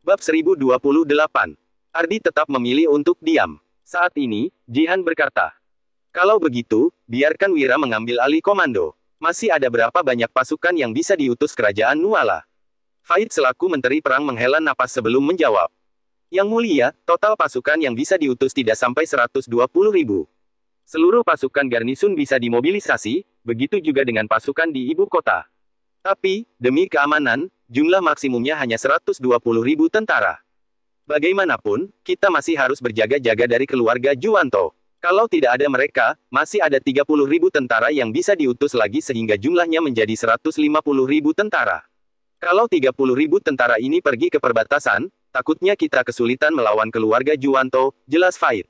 Bab 1028. Ardi tetap memilih untuk diam. Saat ini, Jihan berkata, "Kalau begitu, biarkan Wira mengambil alih komando. Masih ada berapa banyak pasukan yang bisa diutus kerajaan Nuala?" Faid selaku Menteri Perang menghela napas sebelum menjawab. "Yang mulia, total pasukan yang bisa diutus tidak sampai 120.000. Seluruh pasukan garnisun bisa dimobilisasi, begitu juga dengan pasukan di ibu kota. Tapi, demi keamanan, jumlah maksimumnya hanya 120.000 tentara. Bagaimanapun, kita masih harus berjaga-jaga dari keluarga Juwanto. Kalau tidak ada mereka, masih ada 30.000 tentara yang bisa diutus lagi sehingga jumlahnya menjadi 150.000 tentara. Kalau 30.000 tentara ini pergi ke perbatasan, takutnya kita kesulitan melawan keluarga Juwanto," jelas Faid.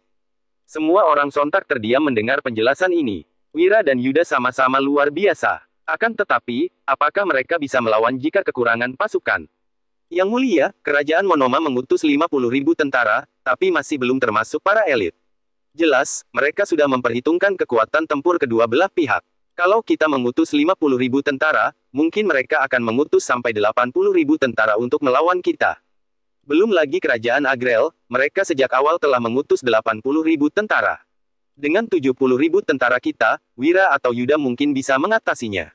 Semua orang sontak terdiam mendengar penjelasan ini. Wira dan Yuda sama-sama luar biasa. Akan tetapi, apakah mereka bisa melawan jika kekurangan pasukan? "Yang mulia, kerajaan Monoma mengutus 50.000 tentara, tapi masih belum termasuk para elit. Jelas, mereka sudah memperhitungkan kekuatan tempur kedua belah pihak. Kalau kita mengutus 50.000 tentara, mungkin mereka akan mengutus sampai 80.000 tentara untuk melawan kita. Belum lagi kerajaan Agrel, mereka sejak awal telah mengutus 80.000 tentara. Dengan 70.000 tentara kita, Wira atau Yuda mungkin bisa mengatasinya.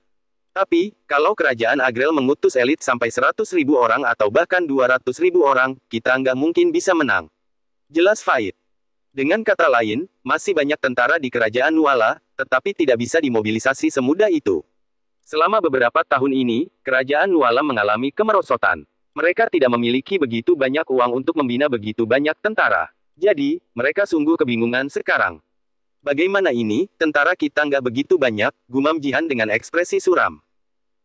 Tapi, kalau kerajaan Agrel mengutus elit sampai 100.000 orang atau bahkan 200.000 orang, kita nggak mungkin bisa menang," jelas Faid. Dengan kata lain, masih banyak tentara di kerajaan Nuala, tetapi tidak bisa dimobilisasi semudah itu. Selama beberapa tahun ini, kerajaan Nuala mengalami kemerosotan. Mereka tidak memiliki begitu banyak uang untuk membina begitu banyak tentara. Jadi, mereka sungguh kebingungan sekarang. "Bagaimana ini, tentara kita nggak begitu banyak," gumam Jihan dengan ekspresi suram.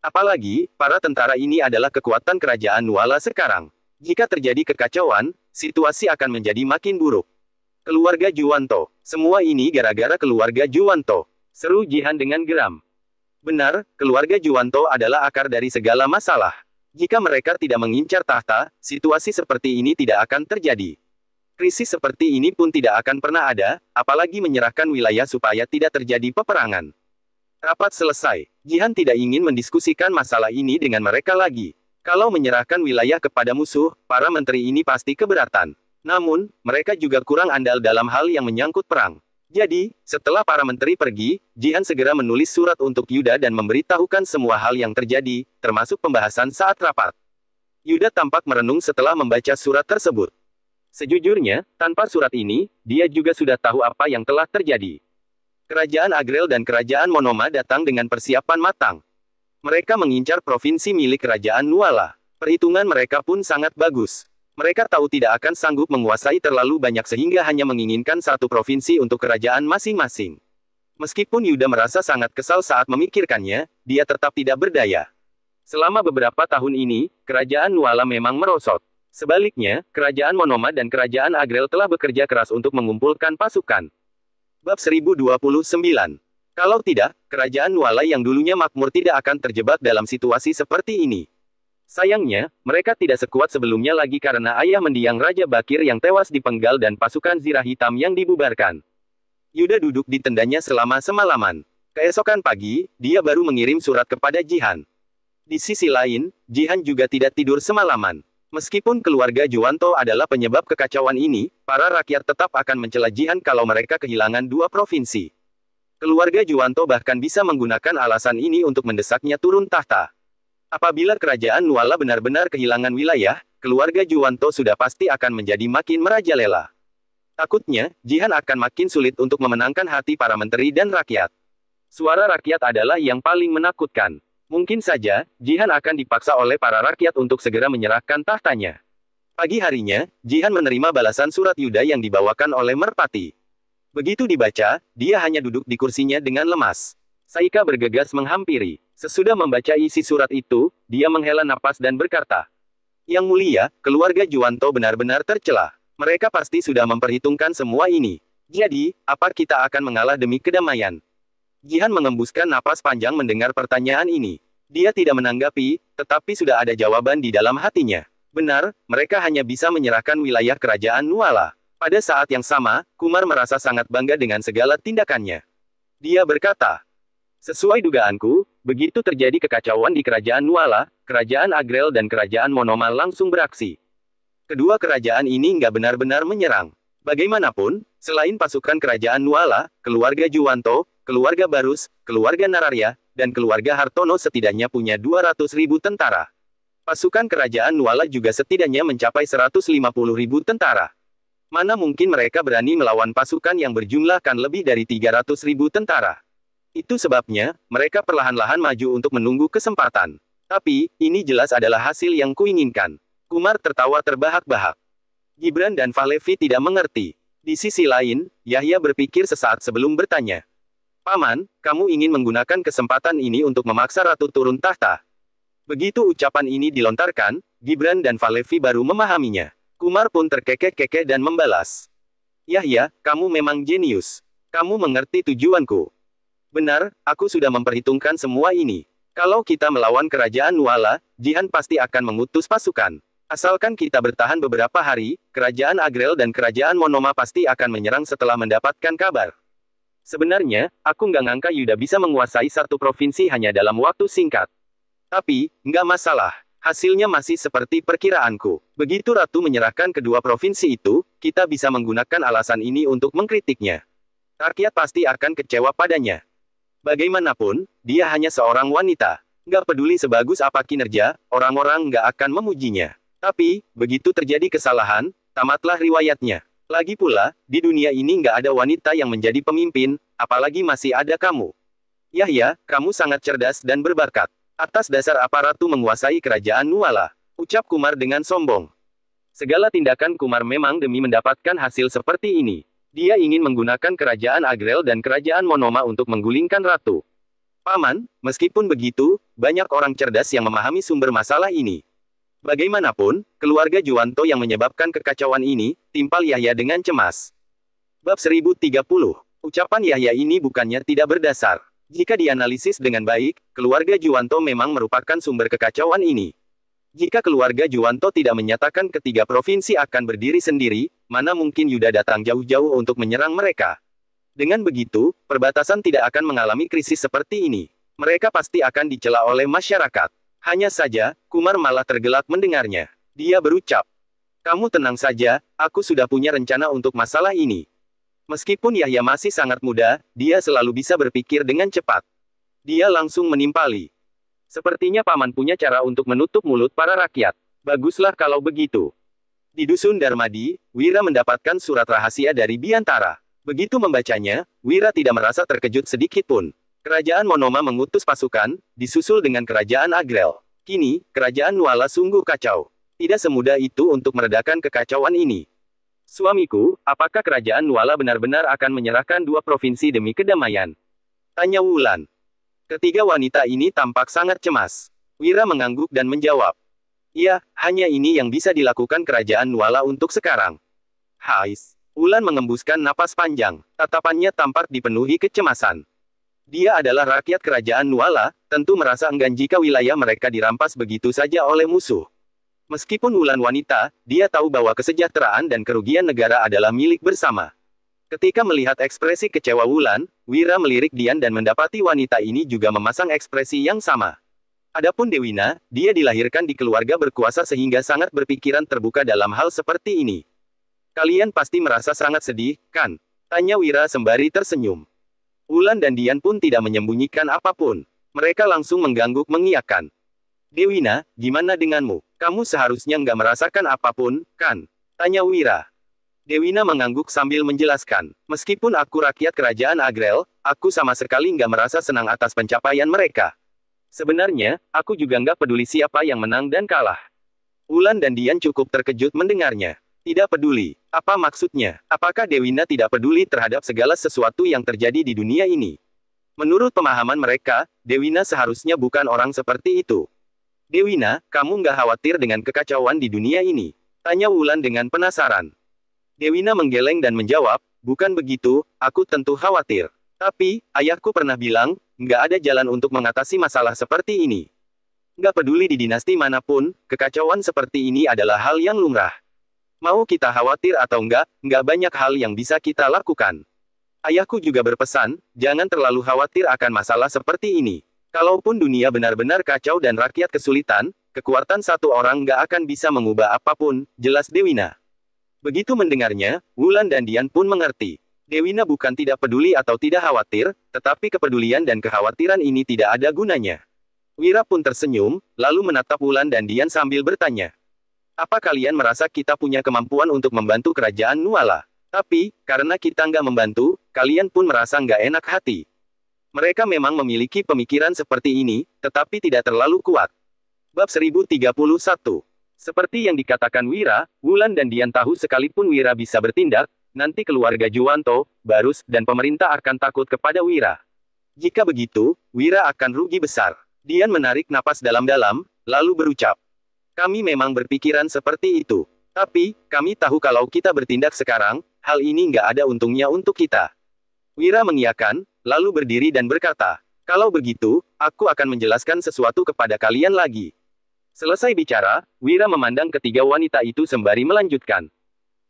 "Apalagi, para tentara ini adalah kekuatan kerajaan Nuala sekarang. Jika terjadi kekacauan, situasi akan menjadi makin buruk. Keluarga Juwanto. Semua ini gara-gara keluarga Juwanto," seru Jihan dengan geram. "Benar, keluarga Juwanto adalah akar dari segala masalah. Jika mereka tidak mengincar tahta, situasi seperti ini tidak akan terjadi. Krisis seperti ini pun tidak akan pernah ada, apalagi menyerahkan wilayah supaya tidak terjadi peperangan." Rapat selesai. Jihan tidak ingin mendiskusikan masalah ini dengan mereka lagi. Kalau menyerahkan wilayah kepada musuh, para menteri ini pasti keberatan. Namun, mereka juga kurang andal dalam hal yang menyangkut perang. Jadi, setelah para menteri pergi, Jihan segera menulis surat untuk Yuda dan memberitahukan semua hal yang terjadi, termasuk pembahasan saat rapat. Yuda tampak merenung setelah membaca surat tersebut. Sejujurnya, tanpa surat ini, dia juga sudah tahu apa yang telah terjadi. Kerajaan Agrel dan kerajaan Monoma datang dengan persiapan matang. Mereka mengincar provinsi milik kerajaan Nuala. Perhitungan mereka pun sangat bagus. Mereka tahu tidak akan sanggup menguasai terlalu banyak sehingga hanya menginginkan satu provinsi untuk kerajaan masing-masing. Meskipun Yuda merasa sangat kesal saat memikirkannya, dia tetap tidak berdaya. Selama beberapa tahun ini, kerajaan Nuala memang merosot. Sebaliknya, kerajaan Monoma dan kerajaan Agrel telah bekerja keras untuk mengumpulkan pasukan. Bab 1029. Kalau tidak, kerajaan Nuala yang dulunya makmur tidak akan terjebak dalam situasi seperti ini. Sayangnya, mereka tidak sekuat sebelumnya lagi karena ayah mendiang Raja Bakir yang tewas dipenggal dan pasukan Zirah Hitam yang dibubarkan. Yuda duduk di tendanya selama semalaman. Keesokan pagi, dia baru mengirim surat kepada Jihan. Di sisi lain, Jihan juga tidak tidur semalaman. Meskipun keluarga Juwanto adalah penyebab kekacauan ini, para rakyat tetap akan mencela Jihan kalau mereka kehilangan dua provinsi. Keluarga Juwanto bahkan bisa menggunakan alasan ini untuk mendesaknya turun tahta. Apabila kerajaan Nuala benar-benar kehilangan wilayah, keluarga Juwanto sudah pasti akan menjadi makin merajalela. Takutnya, Jihan akan makin sulit untuk memenangkan hati para menteri dan rakyat. Suara rakyat adalah yang paling menakutkan. Mungkin saja, Jihan akan dipaksa oleh para rakyat untuk segera menyerahkan tahtanya. Pagi harinya, Jihan menerima balasan surat Yuda yang dibawakan oleh Merpati. Begitu dibaca, dia hanya duduk di kursinya dengan lemas. Saika bergegas menghampiri. Sesudah membaca isi surat itu, dia menghela napas dan berkata, "Yang mulia, keluarga Juwanto benar-benar tercela. Mereka pasti sudah memperhitungkan semua ini. Jadi, apa kita akan mengalah demi kedamaian?" Jihan mengembuskan napas panjang mendengar pertanyaan ini. Dia tidak menanggapi, tetapi sudah ada jawaban di dalam hatinya. Benar, mereka hanya bisa menyerahkan wilayah kerajaan Nuala. Pada saat yang sama, Kumar merasa sangat bangga dengan segala tindakannya. Dia berkata, "Sesuai dugaanku, begitu terjadi kekacauan di kerajaan Nuala, kerajaan Agrel dan kerajaan Monoma langsung beraksi. Kedua kerajaan ini nggak benar-benar menyerang. Bagaimanapun, selain pasukan kerajaan Nuala, keluarga Juwanto, keluarga Barus, keluarga Nararya, dan keluarga Hartono setidaknya punya 200.000 tentara. Pasukan kerajaan Nuala juga setidaknya mencapai 150.000 tentara. Mana mungkin mereka berani melawan pasukan yang berjumlahkan lebih dari 300.000 tentara. Itu sebabnya, mereka perlahan-lahan maju untuk menunggu kesempatan. Tapi, ini jelas adalah hasil yang kuinginkan. Kumar tertawa terbahak-bahak. Gibran dan Falevi tidak mengerti. Di sisi lain, Yahya berpikir sesaat sebelum bertanya. Paman, kamu ingin menggunakan kesempatan ini untuk memaksa ratu turun tahta. Begitu ucapan ini dilontarkan, Gibran dan Falevi baru memahaminya. Kumar pun terkekeh-kekeh dan membalas. Yahya, kamu memang jenius. Kamu mengerti tujuanku. Benar, aku sudah memperhitungkan semua ini. Kalau kita melawan kerajaan Nuala, Jihan pasti akan mengutus pasukan. Asalkan kita bertahan beberapa hari, kerajaan Agrel dan kerajaan Monoma pasti akan menyerang setelah mendapatkan kabar. Sebenarnya, aku nggak ngangka Yuda bisa menguasai satu provinsi hanya dalam waktu singkat. Tapi, nggak masalah. Hasilnya masih seperti perkiraanku. Begitu Ratu menyerahkan kedua provinsi itu, kita bisa menggunakan alasan ini untuk mengkritiknya. Rakyat pasti akan kecewa padanya. Bagaimanapun, dia hanya seorang wanita. Nggak peduli sebagus apa kinerja, orang-orang nggak akan memujinya. Tapi, begitu terjadi kesalahan, tamatlah riwayatnya. Lagi pula, di dunia ini nggak ada wanita yang menjadi pemimpin, apalagi masih ada kamu. Yahya, kamu sangat cerdas dan berbakat. Atas dasar apa Ratu menguasai kerajaan Nuala? Ucap Kumar dengan sombong. Segala tindakan Kumar memang demi mendapatkan hasil seperti ini. Dia ingin menggunakan kerajaan Agrel dan kerajaan Monoma untuk menggulingkan Ratu. Paman, meskipun begitu, banyak orang cerdas yang memahami sumber masalah ini. Bagaimanapun, keluarga Juwanto yang menyebabkan kekacauan ini, timpal Yahya dengan cemas. Bab 1030. Ucapan Yahya ini bukannya tidak berdasar. Jika dianalisis dengan baik, keluarga Juwanto memang merupakan sumber kekacauan ini. Jika keluarga Juwanto tidak menyatakan ketiga provinsi akan berdiri sendiri, mana mungkin Yuda datang jauh-jauh untuk menyerang mereka. Dengan begitu, perbatasan tidak akan mengalami krisis seperti ini. Mereka pasti akan dicela oleh masyarakat. Hanya saja, Kumar malah tergelak mendengarnya. Dia berucap, kamu tenang saja, aku sudah punya rencana untuk masalah ini. Meskipun Yahya masih sangat muda, dia selalu bisa berpikir dengan cepat. Dia langsung menimpali. Sepertinya paman punya cara untuk menutup mulut para rakyat. Baguslah kalau begitu. Di Dusun Darmadi, Wira mendapatkan surat rahasia dari Biantara. Begitu membacanya, Wira tidak merasa terkejut sedikit pun. Kerajaan Monoma mengutus pasukan, disusul dengan kerajaan Agrel. Kini, kerajaan Nuala sungguh kacau. Tidak semudah itu untuk meredakan kekacauan ini. Suamiku, apakah kerajaan Nuala benar-benar akan menyerahkan dua provinsi demi kedamaian? Tanya Wulan. Ketiga wanita ini tampak sangat cemas. Wira mengangguk dan menjawab. Ya, hanya ini yang bisa dilakukan kerajaan Nuala untuk sekarang. Hais. Wulan mengembuskan napas panjang. Tatapannya tampak dipenuhi kecemasan. Dia adalah rakyat kerajaan Nuala, tentu merasa enggan jika wilayah mereka dirampas begitu saja oleh musuh. Meskipun Wulan wanita, dia tahu bahwa kesejahteraan dan kerugian negara adalah milik bersama. Ketika melihat ekspresi kecewa Wulan, Wira melirik Dian dan mendapati wanita ini juga memasang ekspresi yang sama. Adapun Dewina, dia dilahirkan di keluarga berkuasa sehingga sangat berpikiran terbuka dalam hal seperti ini. Kalian pasti merasa sangat sedih, kan? Tanya Wira sembari tersenyum. Wulan dan Dian pun tidak menyembunyikan apapun. Mereka langsung mengangguk mengiyakan. Dewina, gimana denganmu? Kamu seharusnya nggak merasakan apapun, kan? Tanya Wira. Dewina mengangguk sambil menjelaskan. Meskipun aku rakyat kerajaan Agrel, aku sama sekali nggak merasa senang atas pencapaian mereka. Sebenarnya, aku juga nggak peduli siapa yang menang dan kalah. Wulan dan Dian cukup terkejut mendengarnya. Tidak peduli. Apa maksudnya? Apakah Dewina tidak peduli terhadap segala sesuatu yang terjadi di dunia ini? Menurut pemahaman mereka, Dewina seharusnya bukan orang seperti itu. Dewina, kamu nggak khawatir dengan kekacauan di dunia ini? Tanya Wulan dengan penasaran. Dewina menggeleng dan menjawab, bukan begitu, aku tentu khawatir. Tapi, ayahku pernah bilang, nggak ada jalan untuk mengatasi masalah seperti ini. Nggak peduli di dinasti manapun, kekacauan seperti ini adalah hal yang lumrah. Mau kita khawatir atau nggak banyak hal yang bisa kita lakukan. Ayahku juga berpesan, jangan terlalu khawatir akan masalah seperti ini. Kalaupun dunia benar-benar kacau dan rakyat kesulitan, kekuatan satu orang nggak akan bisa mengubah apapun, jelas Dewina. Begitu mendengarnya, Wulan dan Dian pun mengerti. Dewina bukan tidak peduli atau tidak khawatir, tetapi kepedulian dan kekhawatiran ini tidak ada gunanya. Wira pun tersenyum, lalu menatap Wulan dan Dian sambil bertanya. Apa kalian merasa kita punya kemampuan untuk membantu kerajaan Nuala? Tapi, karena kita nggak membantu, kalian pun merasa nggak enak hati. Mereka memang memiliki pemikiran seperti ini, tetapi tidak terlalu kuat. Bab 1031. Seperti yang dikatakan Wira, Wulan dan Dian tahu sekalipun Wira bisa bertindak, nanti keluarga Juwanto, Barus, dan pemerintah akan takut kepada Wira. Jika begitu, Wira akan rugi besar. Dian menarik napas dalam-dalam, lalu berucap. Kami memang berpikiran seperti itu. Tapi, kami tahu kalau kita bertindak sekarang, hal ini nggak ada untungnya untuk kita. Wira mengiyakan, lalu berdiri dan berkata, kalau begitu, aku akan menjelaskan sesuatu kepada kalian lagi. Selesai bicara, Wira memandang ketiga wanita itu sembari melanjutkan.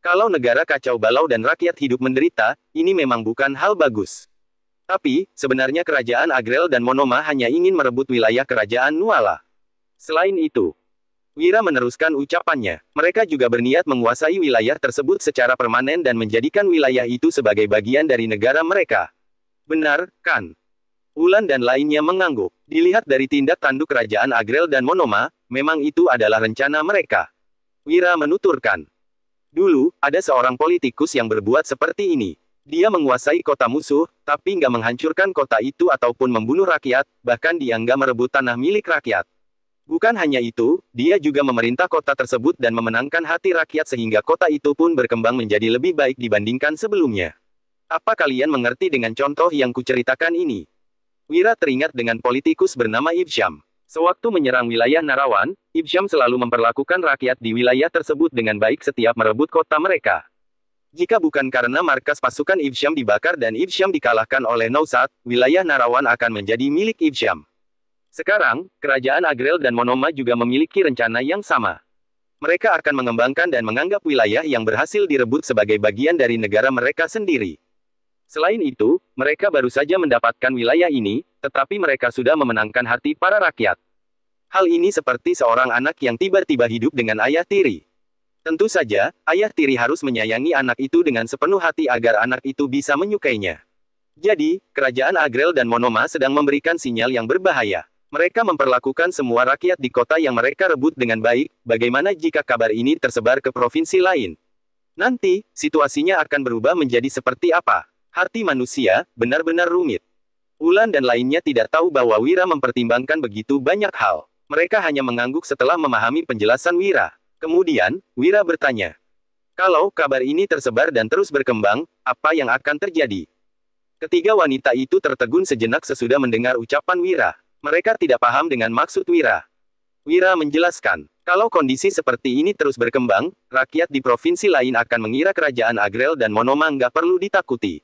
Kalau negara kacau balau dan rakyat hidup menderita, ini memang bukan hal bagus. Tapi, sebenarnya kerajaan Agrel dan Monoma hanya ingin merebut wilayah kerajaan Nuala. Selain itu, Wira meneruskan ucapannya, mereka juga berniat menguasai wilayah tersebut secara permanen dan menjadikan wilayah itu sebagai bagian dari negara mereka. Benar, kan? Wulan dan lainnya mengangguk. Dilihat dari tindak tanduk kerajaan Agrel dan Monoma, memang itu adalah rencana mereka. Wira menuturkan. Dulu, ada seorang politikus yang berbuat seperti ini. Dia menguasai kota musuh, tapi nggak menghancurkan kota itu ataupun membunuh rakyat, bahkan dia nggak merebut tanah milik rakyat. Bukan hanya itu, dia juga memerintah kota tersebut dan memenangkan hati rakyat sehingga kota itu pun berkembang menjadi lebih baik dibandingkan sebelumnya. Apa kalian mengerti dengan contoh yang kuceritakan ini? Wira teringat dengan politikus bernama Ibsyam. Sewaktu menyerang wilayah Narawan, Ibsyam selalu memperlakukan rakyat di wilayah tersebut dengan baik setiap merebut kota mereka. Jika bukan karena markas pasukan Ibsyam dibakar dan Ibsyam dikalahkan oleh Nausat, wilayah Narawan akan menjadi milik Ibsyam. Sekarang, kerajaan Agrel dan Monoma juga memiliki rencana yang sama. Mereka akan mengembangkan dan menganggap wilayah yang berhasil direbut sebagai bagian dari negara mereka sendiri. Selain itu, mereka baru saja mendapatkan wilayah ini, tetapi mereka sudah memenangkan hati para rakyat. Hal ini seperti seorang anak yang tiba-tiba hidup dengan ayah tiri. Tentu saja, ayah tiri harus menyayangi anak itu dengan sepenuh hati agar anak itu bisa menyukainya. Jadi, kerajaan Agrel dan Monoma sedang memberikan sinyal yang berbahaya. Mereka memperlakukan semua rakyat di kota yang mereka rebut dengan baik, bagaimana jika kabar ini tersebar ke provinsi lain? Nanti, situasinya akan berubah menjadi seperti apa? Hati manusia, benar-benar rumit. Wulan dan lainnya tidak tahu bahwa Wira mempertimbangkan begitu banyak hal. Mereka hanya mengangguk setelah memahami penjelasan Wira. Kemudian, Wira bertanya. Kalau kabar ini tersebar dan terus berkembang, apa yang akan terjadi? Ketiga wanita itu tertegun sejenak sesudah mendengar ucapan Wira. Mereka tidak paham dengan maksud Wira. Wira menjelaskan, kalau kondisi seperti ini terus berkembang, rakyat di provinsi lain akan mengira kerajaan Agrel dan Monoma nggak perlu ditakuti.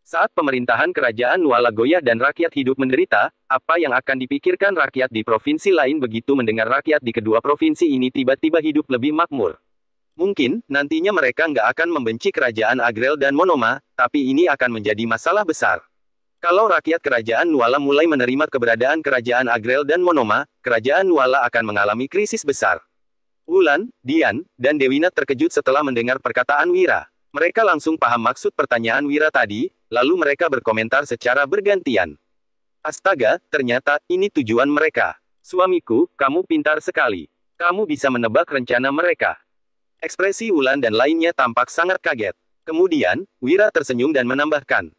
Saat pemerintahan kerajaan Nuala goyah dan rakyat hidup menderita, apa yang akan dipikirkan rakyat di provinsi lain begitu mendengar rakyat di kedua provinsi ini tiba-tiba hidup lebih makmur? Mungkin, nantinya mereka nggak akan membenci kerajaan Agrel dan Monoma, tapi ini akan menjadi masalah besar. Kalau rakyat kerajaan Nuala mulai menerima keberadaan kerajaan Agrel dan Monoma, kerajaan Nuala akan mengalami krisis besar. Wulan, Dian, dan Dewina terkejut setelah mendengar perkataan Wira. Mereka langsung paham maksud pertanyaan Wira tadi, lalu mereka berkomentar secara bergantian. Astaga, ternyata, ini tujuan mereka. Suamiku, kamu pintar sekali. Kamu bisa menebak rencana mereka. Ekspresi Wulan dan lainnya tampak sangat kaget. Kemudian, Wira tersenyum dan menambahkan.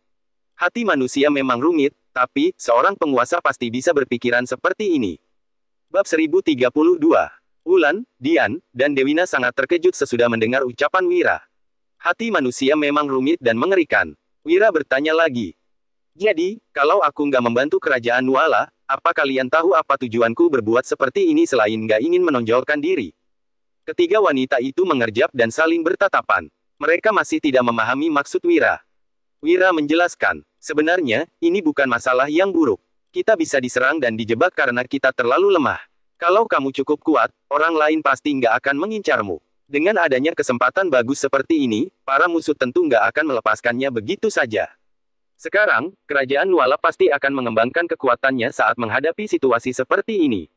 Hati manusia memang rumit, tapi, seorang penguasa pasti bisa berpikiran seperti ini. Bab 1032. Wulan, Dian, dan Dewina sangat terkejut sesudah mendengar ucapan Wira. Hati manusia memang rumit dan mengerikan. Wira bertanya lagi. Jadi, kalau aku nggak membantu kerajaan Nuala, apa kalian tahu apa tujuanku berbuat seperti ini selain nggak ingin menonjolkan diri? Ketiga wanita itu mengerjap dan saling bertatapan. Mereka masih tidak memahami maksud Wira. Wira menjelaskan, sebenarnya, ini bukan masalah yang buruk. Kita bisa diserang dan dijebak karena kita terlalu lemah. Kalau kamu cukup kuat, orang lain pasti nggak akan mengincarmu. Dengan adanya kesempatan bagus seperti ini, para musuh tentu nggak akan melepaskannya begitu saja. Sekarang, kerajaan Nuala pasti akan mengembangkan kekuatannya saat menghadapi situasi seperti ini.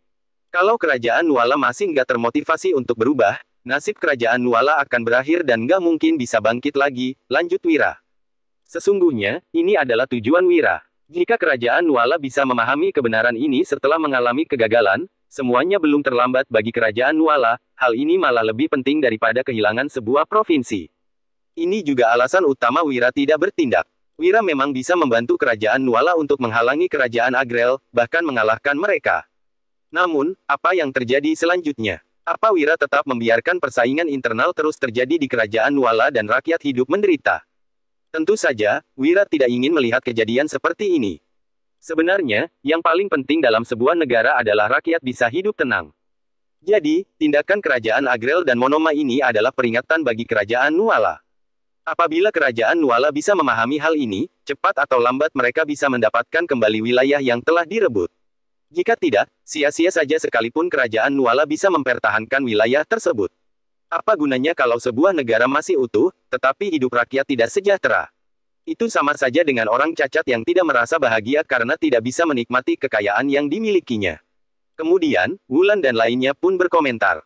Kalau kerajaan Nuala masih nggak termotivasi untuk berubah, nasib kerajaan Nuala akan berakhir dan nggak mungkin bisa bangkit lagi, lanjut Wira. Sesungguhnya, ini adalah tujuan Wira. Jika kerajaan Nuala bisa memahami kebenaran ini setelah mengalami kegagalan, semuanya belum terlambat bagi kerajaan Nuala, hal ini malah lebih penting daripada kehilangan sebuah provinsi. Ini juga alasan utama Wira tidak bertindak. Wira memang bisa membantu kerajaan Nuala untuk menghalangi kerajaan Agrel, bahkan mengalahkan mereka. Namun, apa yang terjadi selanjutnya? Apa Wira tetap membiarkan persaingan internal terus terjadi di kerajaan Nuala dan rakyat hidup menderita? Tentu saja, Wira tidak ingin melihat kejadian seperti ini. Sebenarnya, yang paling penting dalam sebuah negara adalah rakyat bisa hidup tenang. Jadi, tindakan kerajaan Agrel dan Monoma ini adalah peringatan bagi kerajaan Nuala. Apabila kerajaan Nuala bisa memahami hal ini, cepat atau lambat mereka bisa mendapatkan kembali wilayah yang telah direbut. Jika tidak, sia-sia saja sekalipun kerajaan Nuala bisa mempertahankan wilayah tersebut. Apa gunanya kalau sebuah negara masih utuh, tetapi hidup rakyat tidak sejahtera? Itu sama saja dengan orang cacat yang tidak merasa bahagia karena tidak bisa menikmati kekayaan yang dimilikinya. Kemudian, Wulan dan lainnya pun berkomentar.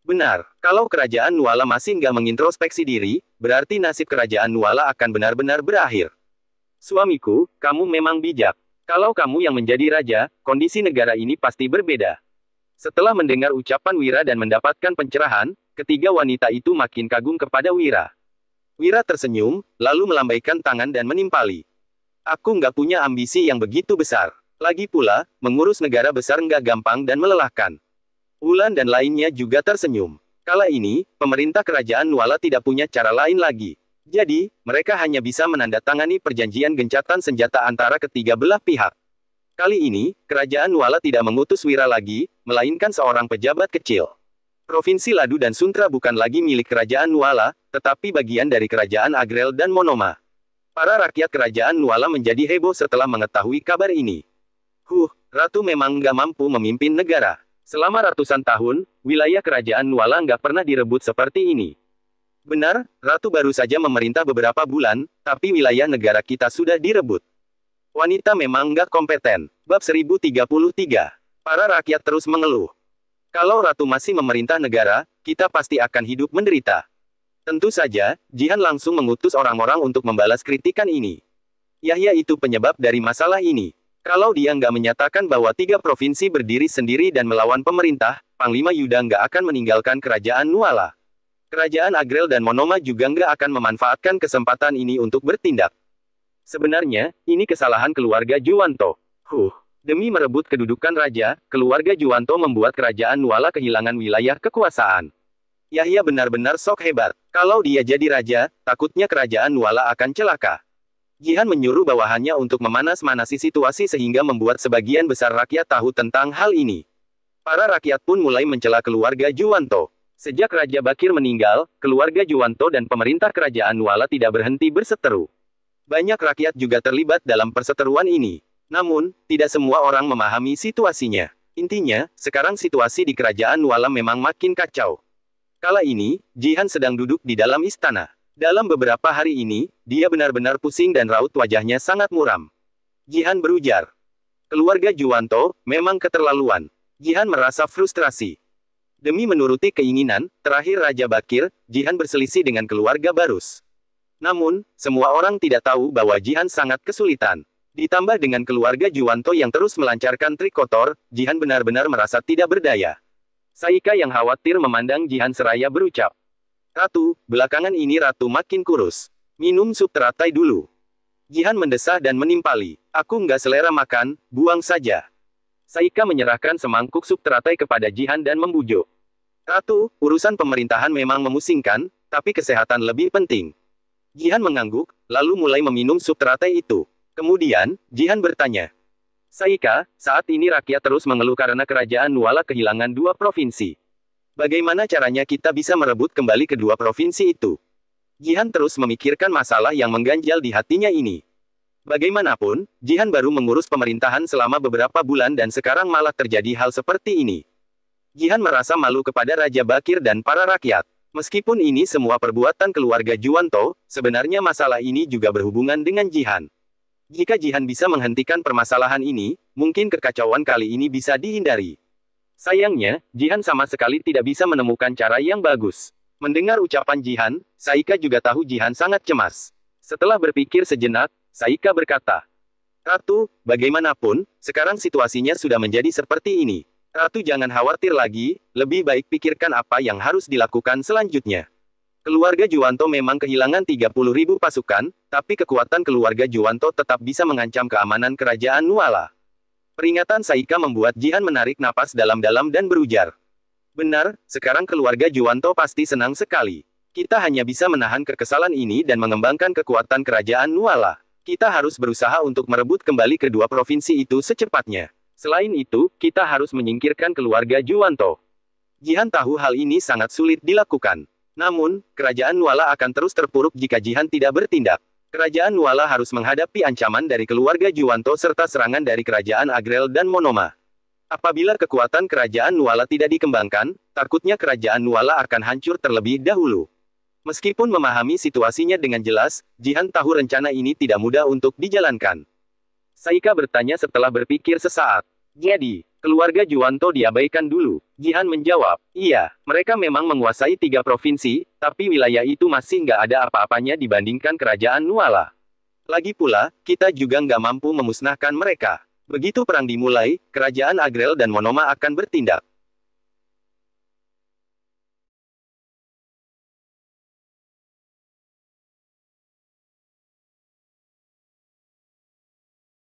Benar, kalau kerajaan Nuala masih nggak mengintrospeksi diri, berarti nasib kerajaan Nuala akan benar-benar berakhir. Suamiku, kamu memang bijak. Kalau kamu yang menjadi raja, kondisi negara ini pasti berbeda. Setelah mendengar ucapan Wira dan mendapatkan pencerahan, ketiga wanita itu makin kagum kepada Wira. Wira tersenyum, lalu melambaikan tangan dan menimpali. Aku nggak punya ambisi yang begitu besar. Lagi pula, mengurus negara besar nggak gampang dan melelahkan. Wulan dan lainnya juga tersenyum. Kala ini, pemerintah kerajaan Nuala tidak punya cara lain lagi. Jadi, mereka hanya bisa menandatangani perjanjian gencatan senjata antara ketiga belah pihak. Kali ini, kerajaan Nuala tidak mengutus Wira lagi, melainkan seorang pejabat kecil. Provinsi Ladu dan Suntra bukan lagi milik kerajaan Nuala, tetapi bagian dari kerajaan Agrel dan Monoma. Para rakyat kerajaan Nuala menjadi heboh setelah mengetahui kabar ini. Ratu memang nggak mampu memimpin negara. Selama ratusan tahun, wilayah kerajaan Nuala nggak pernah direbut seperti ini. Benar, Ratu baru saja memerintah beberapa bulan, tapi wilayah negara kita sudah direbut. Wanita memang nggak kompeten. Bab 1033. Para rakyat terus mengeluh. Kalau Ratu masih memerintah negara, kita pasti akan hidup menderita. Tentu saja, Jihan langsung mengutus orang-orang untuk membalas kritikan ini. Yahya itu penyebab dari masalah ini. Kalau dia nggak menyatakan bahwa 3 provinsi berdiri sendiri dan melawan pemerintah, Panglima Yuda nggak akan meninggalkan kerajaan Nuala. Kerajaan Agrel dan Monoma juga nggak akan memanfaatkan kesempatan ini untuk bertindak. Sebenarnya, ini kesalahan keluarga Juwanto. Demi merebut kedudukan raja, keluarga Juwanto membuat kerajaan Nuala kehilangan wilayah kekuasaan. Yahya benar-benar sok hebat. Kalau dia jadi raja, takutnya kerajaan Nuala akan celaka. Jihan menyuruh bawahannya untuk memanas-manasi situasi sehingga membuat sebagian besar rakyat tahu tentang hal ini. Para rakyat pun mulai mencela keluarga Juwanto. Sejak Raja Bakir meninggal, keluarga Juwanto dan pemerintah kerajaan Nuala tidak berhenti berseteru. Banyak rakyat juga terlibat dalam perseteruan ini. Namun, tidak semua orang memahami situasinya. Intinya, sekarang situasi di kerajaan Nuala memang makin kacau. Kala ini, Jihan sedang duduk di dalam istana. Dalam beberapa hari ini, dia benar-benar pusing dan raut wajahnya sangat muram. Jihan berujar. Keluarga Juwanto memang keterlaluan. Jihan merasa frustrasi. Demi menuruti keinginan, terakhir Raja Bakir, Jihan berselisih dengan keluarga Barus. Namun, semua orang tidak tahu bahwa Jihan sangat kesulitan. Ditambah dengan keluarga Juwanto yang terus melancarkan trik kotor, Jihan benar-benar merasa tidak berdaya. Saika yang khawatir memandang Jihan seraya berucap. Ratu, belakangan ini Ratu makin kurus. Minum sup teratai dulu. Jihan mendesah dan menimpali. Aku nggak selera makan, buang saja. Saika menyerahkan semangkuk sup teratai kepada Jihan dan membujuk. Ratu, urusan pemerintahan memang memusingkan, tapi kesehatan lebih penting. Jihan mengangguk, lalu mulai meminum sup teratai itu. Kemudian, Jihan bertanya. Saika, saat ini rakyat terus mengeluh karena kerajaan Nuala kehilangan 2 provinsi. Bagaimana caranya kita bisa merebut kembali kedua provinsi itu? Jihan terus memikirkan masalah yang mengganjal di hatinya ini. Bagaimanapun, Jihan baru mengurus pemerintahan selama beberapa bulan dan sekarang malah terjadi hal seperti ini. Jihan merasa malu kepada Raja Bakir dan para rakyat. Meskipun ini semua perbuatan keluarga Juwanto, sebenarnya masalah ini juga berhubungan dengan Jihan. Jika Jihan bisa menghentikan permasalahan ini, mungkin kekacauan kali ini bisa dihindari. Sayangnya, Jihan sama sekali tidak bisa menemukan cara yang bagus. Mendengar ucapan Jihan, Saika juga tahu Jihan sangat cemas. Setelah berpikir sejenak, Saika berkata, Ratu, bagaimanapun, sekarang situasinya sudah menjadi seperti ini. Ratu jangan khawatir lagi, lebih baik pikirkan apa yang harus dilakukan selanjutnya. Keluarga Juwanto memang kehilangan 30.000 pasukan, tapi kekuatan keluarga Juwanto tetap bisa mengancam keamanan kerajaan Nuala. Peringatan Saika membuat Jihan menarik napas dalam-dalam dan berujar. Benar, sekarang keluarga Juwanto pasti senang sekali. Kita hanya bisa menahan kekesalan ini dan mengembangkan kekuatan kerajaan Nuala. Kita harus berusaha untuk merebut kembali kedua provinsi itu secepatnya. Selain itu, kita harus menyingkirkan keluarga Juwanto. Jihan tahu hal ini sangat sulit dilakukan. Namun, kerajaan Nuala akan terus terpuruk jika Jihan tidak bertindak. Kerajaan Nuala harus menghadapi ancaman dari keluarga Juwanto serta serangan dari kerajaan Agrel dan Monoma. Apabila kekuatan kerajaan Nuala tidak dikembangkan, takutnya kerajaan Nuala akan hancur terlebih dahulu. Meskipun memahami situasinya dengan jelas, Jihan tahu rencana ini tidak mudah untuk dijalankan. Saika bertanya setelah berpikir sesaat. Jadi, keluarga Juwanto diabaikan dulu. Jihan menjawab, iya, mereka memang menguasai 3 provinsi, tapi wilayah itu masih nggak ada apa-apanya dibandingkan kerajaan Nuala. Lagi pula, kita juga nggak mampu memusnahkan mereka. Begitu perang dimulai, kerajaan Agrel dan Monoma akan bertindak.